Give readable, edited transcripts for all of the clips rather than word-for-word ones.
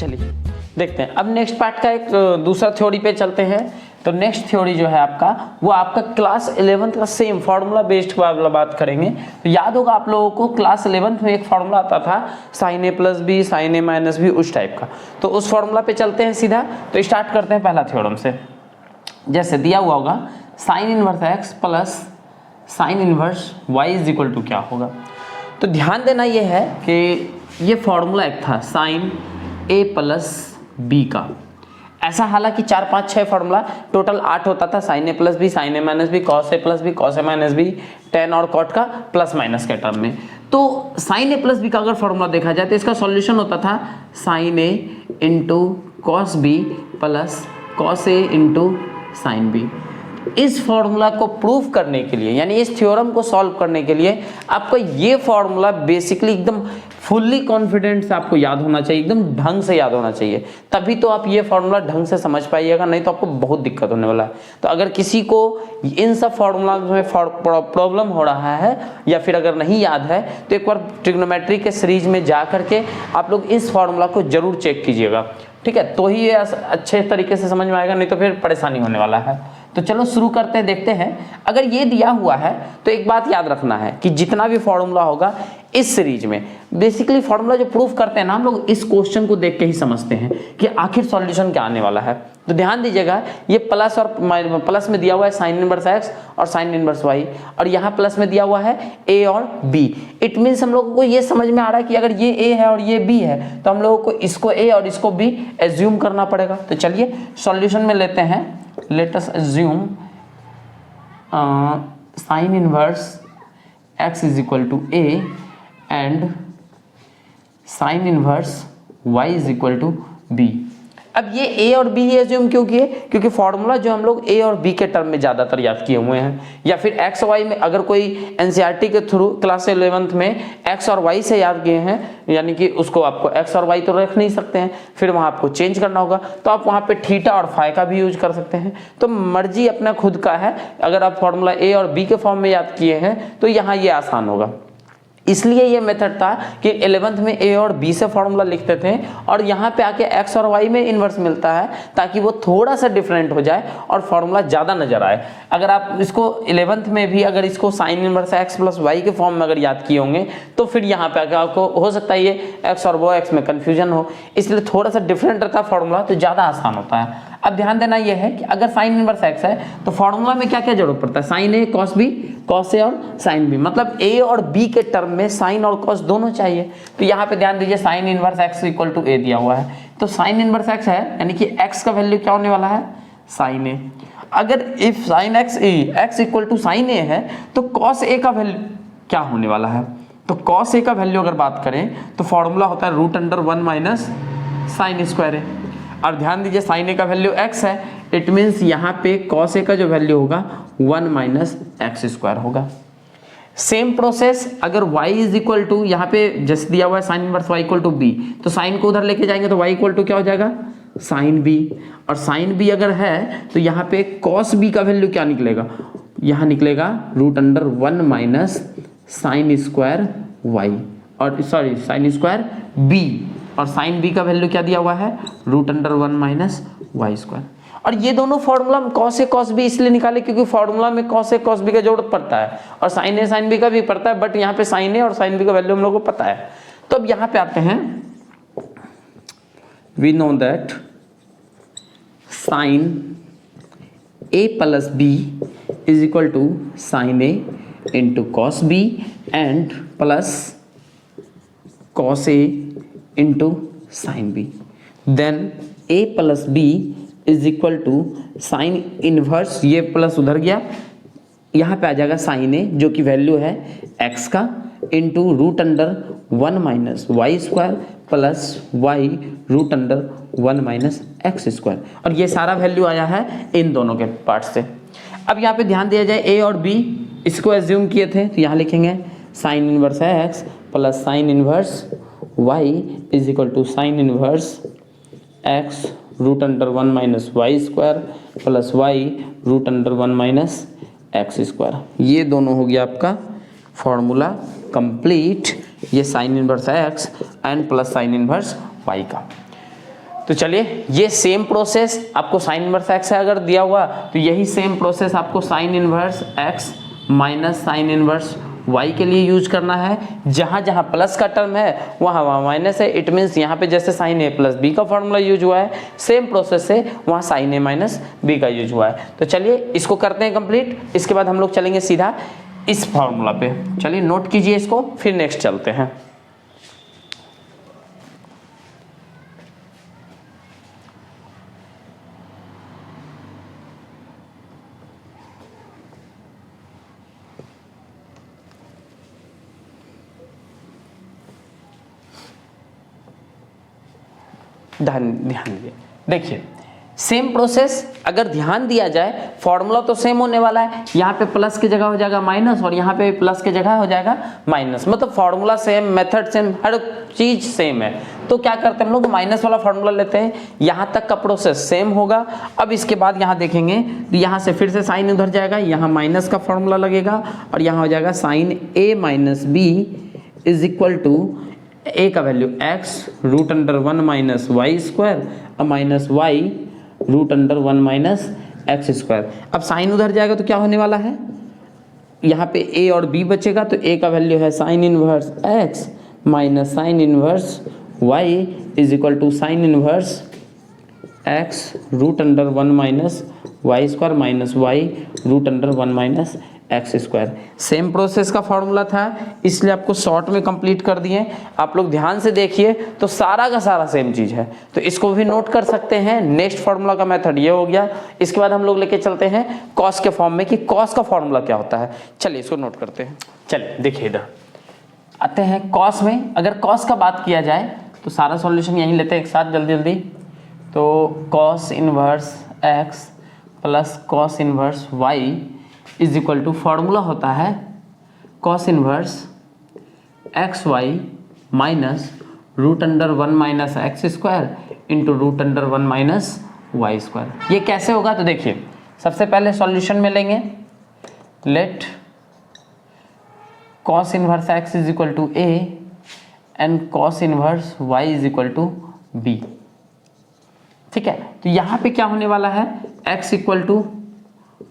चलिए देखते हैं अब नेक्स्ट पार्ट का एक दूसरा थ्योरी पे चलते हैं। तो नेक्स्ट थ्योरी जो है आपका वो आपका क्लास 11th का सेम फार्मूला बेस्ड वाला बात करेंगे। तो याद होगा आप लोगों को क्लास 11th में एक फार्मूला आता था sine a plus B sign A minus B उस टाइप का। तो उस फार्मूला पे चलते हैं सीधा। तो स्टार्ट करते हैं पहला थ्योरम से। जैसे दिया हुआ होगा sine inverse x plus sine inverse Y is equal to क्या होगा। तो ध्यान देना ये है कि ये फार्मूला एक था साइन ए प्लस बी का। ऐसा हालांकि 4 5 6 फार्मूला टोटल 8 होता था sine a plus B sign A minus B cos A plus B cos A minus B ten और कॉट का प्लस माइनस के टर्म में। तो साइन ए प्लस बी का अगर फार्मूला देखा जाए तो इसका सॉल्यूशन होता था साइन ए into cos B plus cos ए इंटू साइन बी। इस फॉर्मूला को प्रूव करने के लिए यानी इस थ्योरम को सॉल्व करने के लिए आपको ये फॉर्मूला बेसिकली एकदम फुल्ली कॉन्फिडेंट से आपको याद होना चाहिए, एकदम ढंग से याद होना चाहिए, तभी तो आप ये फॉर्मूला ढंग से समझ पाइएगा, नहीं तो आपको बहुत दिक्कत होने वाला है। तो अगर किसी को इन सब फॉर्मूला में प्रॉब्लम हो रहा है या फिर अगर नहीं याद है तो एक बार ट्रिग्नोमेट्री के सीरीज में जा करके आप लोग इस फॉर्मूला को जरूर चेक कीजिएगा, ठीक है, तो ही ये अच्छे तरीके से समझ में आएगा, नहीं तो फिर परेशानी होने वाला है। तो चलो शुरू करते हैं, देखते हैं। अगर ये दिया हुआ है तो एक बात याद रखना है कि जितना भी फॉर्मूला होगा इस सीरीज में बेसिकली फॉर्मूला जो प्रूफ करते हैं ना हम लोग इस क्वेश्चन को देख के ही समझते हैं कि आखिर सॉल्यूशन क्या आने वाला है। तो ध्यान दीजिएगा ये प्लस और प्लस में दिया हुआ है साइन इनवर्स एक्स और साइन इनवर्स वाई और यहाँ प्लस में दिया हुआ है ए और बी। इट मीन्स हम लोगों को ये समझ में आ रहा है कि अगर ये ए है और ये बी है तो हम लोगों को इसको ए और इसको बी एज्यूम करना पड़ेगा। तो चलिए सॉल्यूशन में लेते हैं। Let us assume sine inverse x is equal to A and sine inverse y is equal to b. अब ये a और b एज्यूम क्यों किए? क्योंकि फॉर्मूला जो हम लोग a और b के टर्म में ज़्यादातर याद किए हुए हैं, या फिर x y में अगर कोई एनसीईआरटी के थ्रू क्लास 11th में x और y से याद किए हैं, यानी कि उसको आपको x और y तो रख नहीं सकते हैं, फिर वहाँ आपको चेंज करना होगा, तो आप वहाँ पे थीटा और फाई का भी यूज कर सकते हैं। तो मर्जी अपना खुद का है, अगर आप फॉर्मूला a और b के फॉर्म में याद किए हैं तो यहाँ ये आसान होगा। इसलिए ये मेथड था कि 11th में a और b से फॉर्मूला लिखते थे और यहाँ पे आके x और y में इन्वर्स मिलता है ताकि वो थोड़ा सा डिफरेंट हो जाए और फॉर्मूला ज़्यादा नजर आए। अगर आप इसको 11th में भी अगर इसको sine inverse x plus y के फॉर्म में अगर याद किए होंगे तो फिर यहाँ पे आके आपको हो सकता है ये x और वो x में कन्फ्यूजन हो, इसलिए थोड़ा सा डिफरेंट रहता है फॉर्मूला तो ज़्यादा आसान होता है। अब ध्यान देना यह है कि अगर साइन इनवर्स x है तो फॉर्मूला में क्या क्या जरूरत पड़ता है, sine a cos b cos a और साइन बी, मतलब a और b के टर्म में साइन और कॉस दोनों चाहिए। तो यहाँ पे ध्यान दीजिए sine inverse x equal to a दिया हुआ है, तो साइन इनवर्स x है यानी कि x का वैल्यू क्या होने वाला है साइन a। अगर if sine x equal to sine a है तो कॉस a का वैल्यू क्या होने वाला है, तो कॉस a का वैल्यू अगर बात करें तो फॉर्मूला होता है root under 1 minus sine square a। और ध्यान दीजिए साइन ए का वैल्यू x है, इट मीन्स यहाँ पे कॉस ए का जो वैल्यू होगा 1 माइनस एक्स स्क्वायर होगा। सेम प्रोसेस अगर y इज इक्वल टू यहाँ पे जैसे दिया हुआ है sine inverse y equal to b, तो साइन को उधर लेके जाएंगे तो y इक्वल टू क्या हो जाएगा साइन b, और साइन b अगर है तो यहाँ पे कॉस b का वैल्यू क्या निकलेगा, यहाँ निकलेगा root under 1 minus sine square y और सॉरी साइन स्क्वायर b, और साइन b का वैल्यू क्या दिया हुआ है root under 1 minus Y square. और ये दोनों formula cos a cos b इसलिए निकाले क्योंकि फॉर्मूला में कॉस ए कॉस बी का जरूरत पड़ता है और साइन ए साइन बी का भी पड़ता है, बट यहाँ पे साइन ए और साइन बी का वैल्यू हम लोग को पता है। तो अब यहाँ पे आते हैं, we know that sine a plus B is equal to sine A into cos b and plus cos A into sine B, then a plus B is equal to sine inverse, ये plus उधर गया, यहाँ पे आ जाएगा sine ए जो कि value है x का into root under 1 minus Y square plus y root under 1 minus x square, और ये सारा वैल्यू आया है इन दोनों के पार्ट से। अब यहाँ पे ध्यान दिया जाए a और b इसको एज्यूम किए थे तो यहाँ लिखेंगे साइन इनवर्स है x plus sine inverse y is equal to sine inverse x root under 1 minus Y square plus y root under 1 minus x square. ये दोनों हो गया आपका फॉर्मूला कंप्लीट, ये साइन इनवर्स है x and plus sine inverse y का। तो चलिए ये सेम प्रोसेस आपको साइन इनवर्स एक्स अगर दिया हुआ तो यही सेम प्रोसेस आपको sine inverse x minus sine inverse y के लिए यूज करना है। जहां जहां प्लस का टर्म है वहां वहां माइनस है। इट मीन्स यहाँ पे जैसे साइन ए प्लस बी का फॉर्मूला यूज हुआ है, सेम प्रोसेस से वहां साइन ए माइनस बी का यूज हुआ है। तो चलिए इसको करते हैं कंप्लीट, इसके बाद हम लोग चलेंगे सीधा इस फॉर्मूला पे। चलिए नोट कीजिए इसको, फिर नेक्स्ट चलते हैं। ध्यान दीजिए, देखिए सेम प्रोसेस अगर ध्यान दिया जाए, फॉर्मूला तो सेम होने वाला है। यहाँ पे प्लस की जगह हो जाएगा माइनस और यहाँ पे प्लस की जगह हो जाएगा माइनस, मतलब फॉर्मूला सेम, मेथड सेम, हर चीज सेम है। तो क्या करते हैं हम लोग, माइनस वाला फॉर्मूला लेते हैं, यहाँ तक का प्रोसेस सेम होगा। अब इसके बाद यहाँ देखेंगे तो यहाँ से फिर से साइन उधर जाएगा, यहाँ माइनस का फॉर्मूला लगेगा और यहाँ हो जाएगा sine A minus B is equal to A का value x root under 1 minus Y square और minus y root under 1 minus x square. अब साइन उधर जाएगा तो क्या होने वाला है, यहाँ पे a और b बचेगा, तो a का वैल्यू है sine inverse x minus sine inverse y is equal to sine inverse x root under 1 minus Y square minus y root under 1 minus x square. Same process का formula था, इसलिए आपको short में complete कर दिए। आप लोग ध्यान से देखिए तो सारा का सारा सेम चीज है, तो इसको भी नोट कर सकते हैं। नेक्स्ट फॉर्मूला का मेथड ये हो गया। इसके बाद हम लोग लेके चलते हैं कॉस के फॉर्म में कि कॉस का फॉर्मूला क्या होता है। चलिए इसको नोट करते हैं। चलिए देखिए इधर आते हैं कॉस में। अगर कॉस का बात किया जाए तो सारा सॉल्यूशन यहीं लेते हैं एक साथ जल्दी जल्दी। तो cos inverse x plus cos inverse Y is equal to, formula होता है cos inverse x y minus root under 1 minus x square into root under 1 minus Y square. ये कैसे होगा तो देखिए, सबसे पहले सॉल्यूशन में लेंगे, let cos inverse x is equal to A and cos inverse Y is equal to b. ठीक है, तो यहाँ पे क्या होने वाला है, x equal to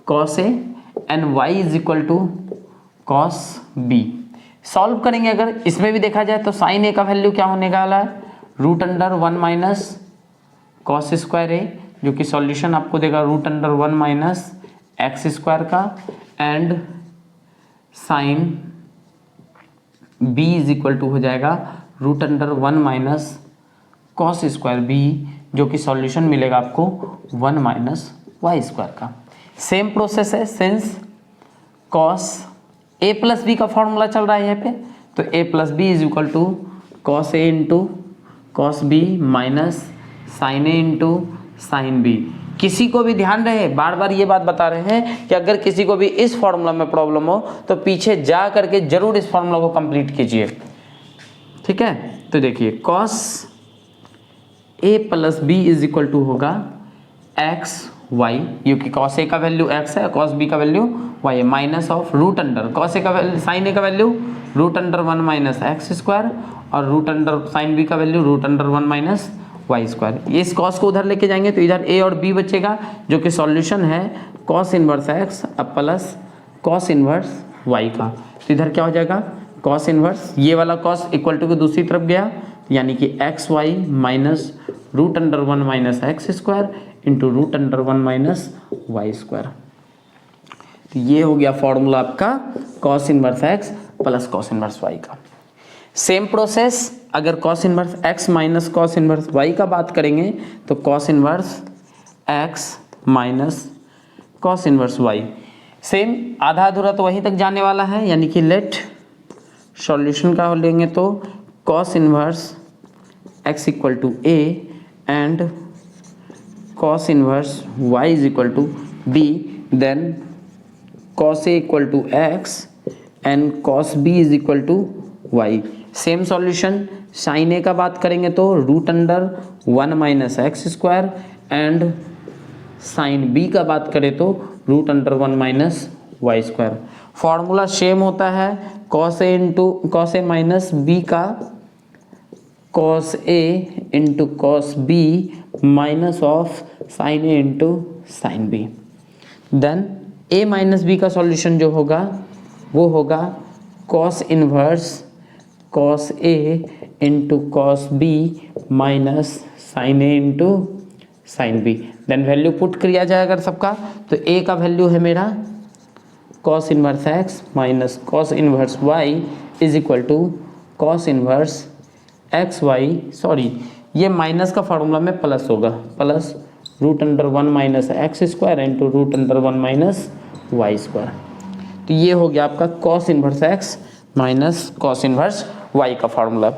cos a and y is equal to cos b. Solve करेंगे अगर इसमें भी देखा जाए तो साइन ए का वैल्यू क्या होने वाला है, root under 1 minus cos square A, जो कि सॉल्यूशन आपको देगा root under 1 minus x square का, and sine B is equal to हो जाएगा root under 1 minus cos square B, जो कि सॉल्यूशन मिलेगा आपको 1 माइनस वाई स्क्वायर का। सेम प्रोसेस है, since cos A plus B का फॉर्मूला चल रहा है यहाँ पे, तो A plus B is equal to cos A into cos B minus sine A into sine B. किसी को भी ध्यान रहे, बार बार ये बात बता रहे हैं कि अगर किसी को भी इस फॉर्मूला में प्रॉब्लम हो तो पीछे जा करके जरूर इस फॉर्मूला को कंप्लीट कीजिए। ठीक है, तो देखिए cos A plus B is equal to होगा एक्स वाई, क्योंकि कॉस ए का वैल्यू एक्स है, कॉस बी का वैल्यू वाई है, minus of root under cos ए का वैल्यू साइन ए का value root under 1 minus x square और रूट अंडर साइन बी का value root under 1 minus Y square. ये इस कॉस को उधर लेके जाएंगे तो इधर ए और बी बचेगा, जो कि सॉल्यूशन है कॉस इनवर्स एक्स अब प्लस कॉस इनवर्स वाई का। तो इधर क्या हो जाएगा, कॉस इनवर्स, ये वाला कॉस इक्वल टू के दूसरी तरफ गया, यानी कि x y minus root under 1 minus x square into root under 1 minus Y square. तो ये हो गया फॉर्मूला आपका cos inverse x plus cos inverse y का। सेम प्रोसेस अगर cos inverse x minus cos inverse y का बात करेंगे तो cos inverse x minus cos inverse y, same आधा अधूरा तो वहीं तक जाने वाला है, यानी कि लेट सॉल्यूशन का लेंगे तो cos inverse x equal to A and cos inverse y is equal to b, then cos a equal to x and cos b is equal to y। Same solution, sin a का बात करेंगे तो root under 1 minus x square and sin b का बात करें तो root under 1 minus Y square. Formula same होता है, cos a into cos a minus b का cos A into cos B minus of sine A into sine B. Then a minus b का solution जो होगा वो होगा cos inverse cos ए into cos B minus sine ए into sine B. Then value put किया जाए अगर सबका, तो ए का वैल्यू है मेरा cos inverse x minus cos inverse Y is equal to cos inverse x y, sorry ये माइनस का फॉर्मूला में प्लस होगा, plus root under 1 minus x square into root under 1 minus Y square. तो ये हो गया आपका cos inverse x minus cos inverse y का फॉर्मूला।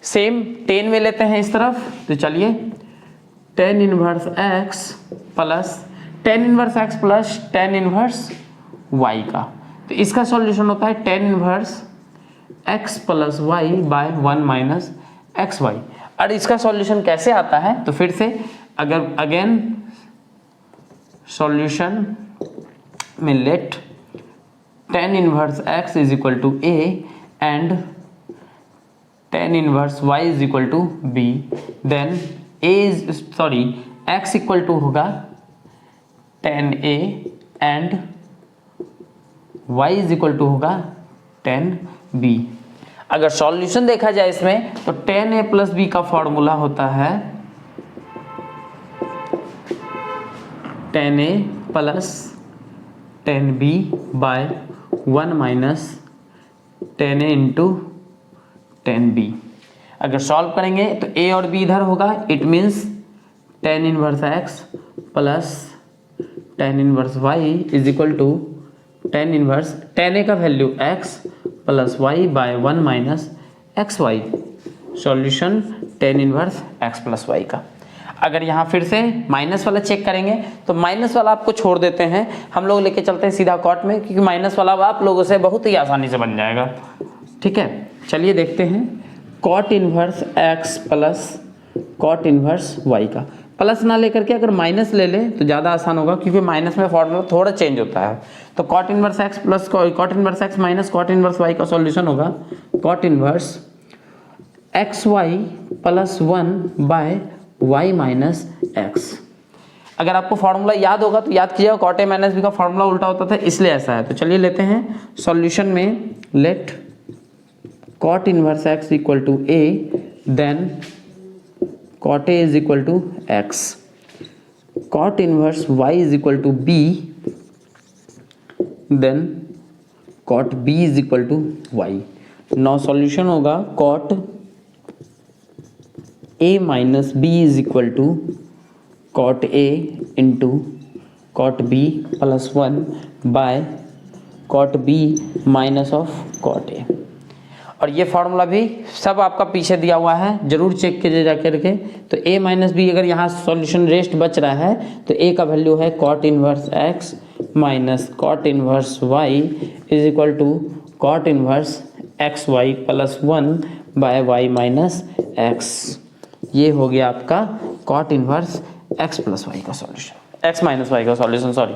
सेम टेन में लेते हैं इस तरफ, तो चलिए tan inverse x plus tan inverse x plus tan inverse y का, तो इसका सॉल्यूशन होता है tan inverse x plus Y by 1 minus x y. और इसका सॉल्यूशन कैसे आता है, तो फिर से अगर अगेन सॉल्यूशन में let tan inverse x is equal to A and tan inverse Y is equal to B, then X equal to होगा tan A and Y is equal to होगा टेन बी। अगर solution देखा जाए इसमें, तो tan A plus B का formula होता है tan A plus tan B by 1 minus tan A into tan B. अगर सॉल्व करेंगे तो ए और बी इधर होगा, it means tan inverse x plus tan inverse Y is equal to tan inverse tan A का value X plus Y by 1 minus x Y. Solution tan inverse x plus Y का। अगर यहाँ फिर से minus वाला check करेंगे, तो minus वाला आपको छोड़ देते हैं, हम लोग लेके चलते हैं सीधा कॉट में, क्योंकि माइनस वाला आप लोगों से बहुत ही आसानी से बन जाएगा। ठीक है, चलिए देखते हैं cot inverse x plus cot inverse y का। प्लस ना लेकर के अगर माइनस ले ले तो ज़्यादा आसान होगा, क्योंकि माइनस में फॉर्मूला थोड़ा चेंज होता है। तो cot inverse x plus cot inverse x minus cot inverse y का सॉल्यूशन होगा cot inverse x y plus 1 by y minus x. अगर आपको फॉर्मूला याद होगा तो याद कीजिएगा, कॉट ए माइनस बी का फॉर्मूला उल्टा होता था, इसलिए ऐसा है। तो चलिए लेते हैं सॉल्यूशन में let cot inverse x equal to a, then cot A is equal to x, cot inverse y is equal to b, then cot b is equal to y। now solution होगा cot a minus b is equal to cot a into cot b plus 1 by cot b minus of cot a। और ये formula भी सब आपका पीछे दिया हुआ है, जरूर चेक कीजिए जा करके। तो a माइनस बी अगर यहाँ सॉल्यूशन रेस्ट बच रहा है, तो a का वैल्यू है cot inverse x minus cot inverse y is equal to cot inverse x y plus 1 by y minus x. ये हो गया आपका cot inverse x plus Y का सॉल्यूशन, x माइनस वाई का सॉल्यूशन, सॉरी।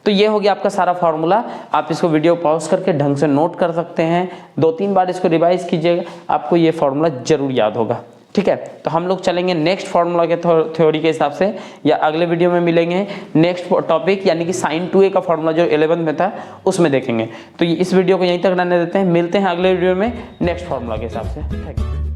तो ये हो गया आपका सारा फार्मूला। आप इसको वीडियो पॉज करके ढंग से नोट कर सकते हैं, 2-3 बार इसको रिवाइज कीजिएगा, आपको ये फार्मूला जरूर याद होगा। ठीक है, तो हम लोग चलेंगे नेक्स्ट फार्मूला के थ्योरी के हिसाब से, या अगले वीडियो में मिलेंगे नेक्स्ट टॉपिक, यानी कि साइन 2a का फार्मूला जो 11th में था उसमें देखेंगे। तो इस वीडियो को यहीं तक रहने देते हैं, मिलते हैं अगले वीडियो में नेक्स्ट फार्मूला के हिसाब से। Thank you.